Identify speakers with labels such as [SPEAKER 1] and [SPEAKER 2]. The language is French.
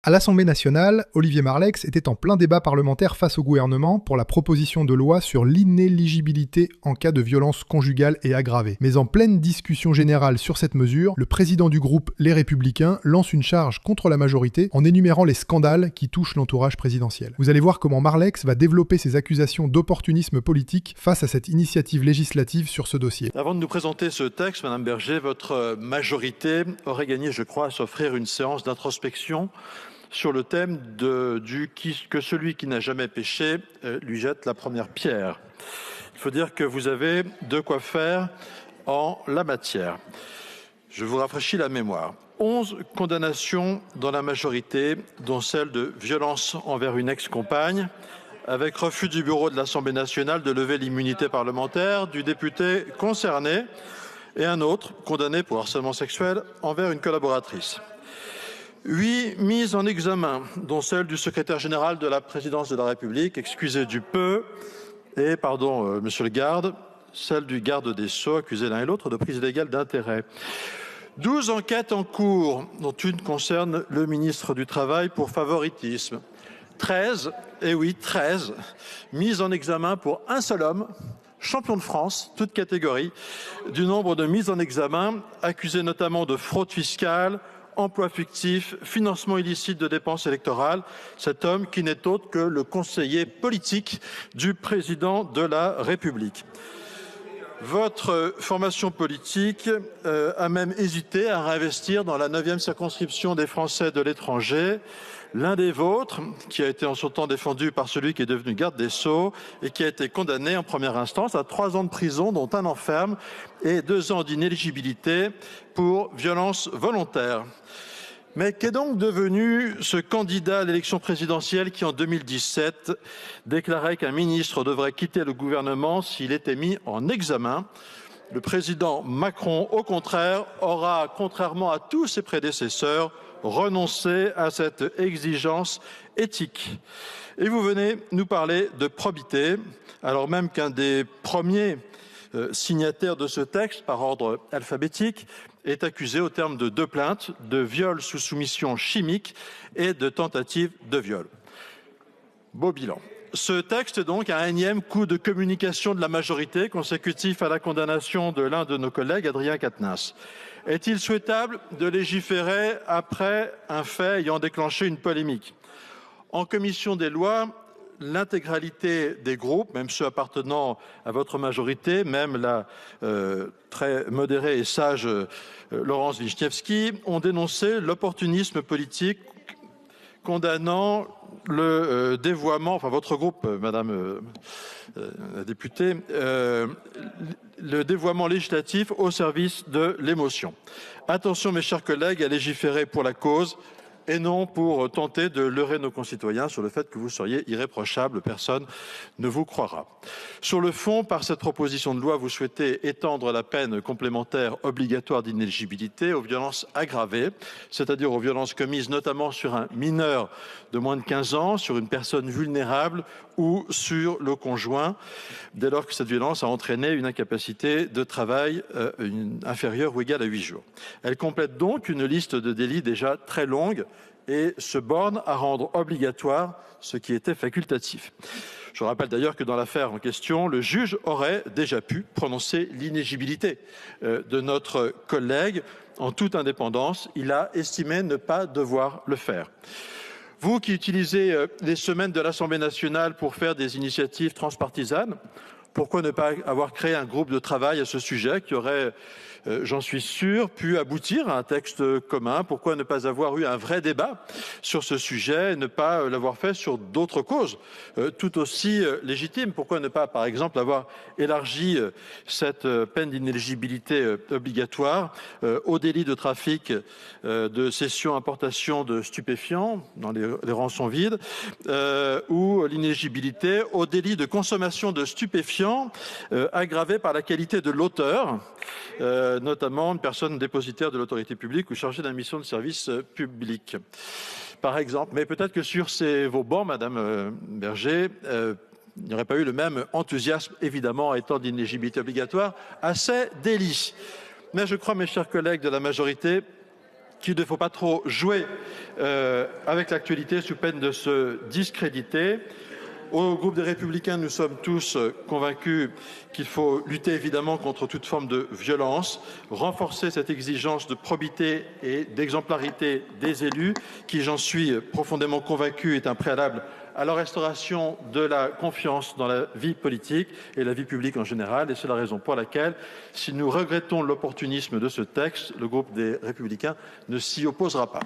[SPEAKER 1] À l'Assemblée nationale, Olivier Marleix était en plein débat parlementaire face au gouvernement pour la proposition de loi sur l'inéligibilité en cas de violence conjugale et aggravée. Mais en pleine discussion générale sur cette mesure, le président du groupe Les Républicains lance une charge contre la majorité en énumérant les scandales qui touchent l'entourage présidentiel. Vous allez voir comment Marleix va développer ses accusations d'opportunisme politique face à cette initiative législative sur ce dossier.
[SPEAKER 2] Avant de nous présenter ce texte, Madame Berger, votre majorité aurait gagné, je crois, à s'offrir une séance d'introspection sur le thème que celui qui n'a jamais péché lui jette la première pierre. Il faut dire que vous avez de quoi faire en la matière. Je vous rafraîchis la mémoire. 11 condamnations dans la majorité, dont celle de violence envers une ex-compagne, avec refus du bureau de l'Assemblée nationale de lever l'immunité parlementaire du député concerné et un autre condamné pour harcèlement sexuel envers une collaboratrice. 8 mises en examen, dont celle du secrétaire général de la présidence de la République, excusé du peu, et, pardon, monsieur le garde, celle du garde des Sceaux, accusé l'un et l'autre de prise illégale d'intérêt. 12 enquêtes en cours, dont une concerne le ministre du Travail pour favoritisme. 13, et oui, 13, mises en examen pour un seul homme, champion de France, toute catégorie, du nombre de mises en examen, accusé notamment de fraude fiscale, emploi fictif, financement illicite de dépenses électorales, cet homme qui n'est autre que le conseiller politique du président de la République. Votre formation politique a même hésité à réinvestir dans la 9e circonscription des Français de l'étranger, l'un des vôtres, qui a été en son temps défendu par celui qui est devenu garde des Sceaux et qui a été condamné en première instance à 3 ans de prison, dont 1 an ferme et 2 ans d'inéligibilité pour violence volontaire. Mais qu'est donc devenu ce candidat à l'élection présidentielle qui, en 2017, déclarait qu'un ministre devrait quitter le gouvernement s'il était mis en examen? Le président Macron, au contraire, aura, contrairement à tous ses prédécesseurs, renoncé à cette exigence éthique. Et vous venez nous parler de probité, alors même qu'un des premiers signataires de ce texte, par ordre alphabétique, est accusé au terme de 2 plaintes de viol sous soumission chimique et de tentative de viol. Beau bilan. Ce texte est donc un énième coup de communication de la majorité consécutif à la condamnation de l'un de nos collègues, Adrien Quatennens. Est-il souhaitable de légiférer après un fait ayant déclenché une polémique? En commission des lois, l'intégralité des groupes, même ceux appartenant à votre majorité, même la très modérée et sage Laurence Vichnievsky, ont dénoncé l'opportunisme politique condamnant le dévoiement, enfin votre groupe, Madame la députée, le dévoiement législatif au service de l'émotion. Attention, mes chers collègues, à légiférer pour la cause et non pour tenter de leurrer nos concitoyens sur le fait que vous seriez irréprochable. Personne ne vous croira. Sur le fond, par cette proposition de loi, vous souhaitez étendre la peine complémentaire obligatoire d'inéligibilité aux violences aggravées, c'est-à-dire aux violences commises notamment sur un mineur de moins de 15 ans, sur une personne vulnérable ou sur le conjoint, dès lors que cette violence a entraîné une incapacité de travail inférieure ou égale à 8 jours. Elle complète donc une liste de délits déjà très longue et se borne à rendre obligatoire ce qui était facultatif. Je rappelle d'ailleurs que dans l'affaire en question, le juge aurait déjà pu prononcer l'inéligibilité de notre collègue en toute indépendance. Il a estimé ne pas devoir le faire. Vous qui utilisez les semaines de l'Assemblée nationale pour faire des initiatives transpartisanes, pourquoi ne pas avoir créé un groupe de travail à ce sujet qui aurait, j'en suis sûr, pu aboutir à un texte commun? Pourquoi ne pas avoir eu un vrai débat sur ce sujet et ne pas l'avoir fait sur d'autres causes tout aussi légitimes? Pourquoi ne pas, par exemple, avoir élargi cette peine d'inéligibilité obligatoire au délit de trafic, de cession, importation de stupéfiants dans les rançons vides, ou l'inéligibilité au délit de consommation de stupéfiants aggravé par la qualité de l'auteur, notamment une personne dépositaire de l'autorité publique ou chargée d'une mission de service public, par exemple. Mais peut-être que sur vos bancs, Madame Berger, il n'y aurait pas eu le même enthousiasme, évidemment, à étendre l'inéligibilité obligatoire à ces délits. Mais je crois, mes chers collègues de la majorité, qu'il ne faut pas trop jouer avec l'actualité sous peine de se discréditer. Au groupe des Républicains, nous sommes tous convaincus qu'il faut lutter évidemment contre toute forme de violence, renforcer cette exigence de probité et d'exemplarité des élus, qui, j'en suis profondément convaincu, est un préalable à la restauration de la confiance dans la vie politique et la vie publique en général. Et c'est la raison pour laquelle, si nous regrettons l'opportunisme de ce texte, le groupe des Républicains ne s'y opposera pas.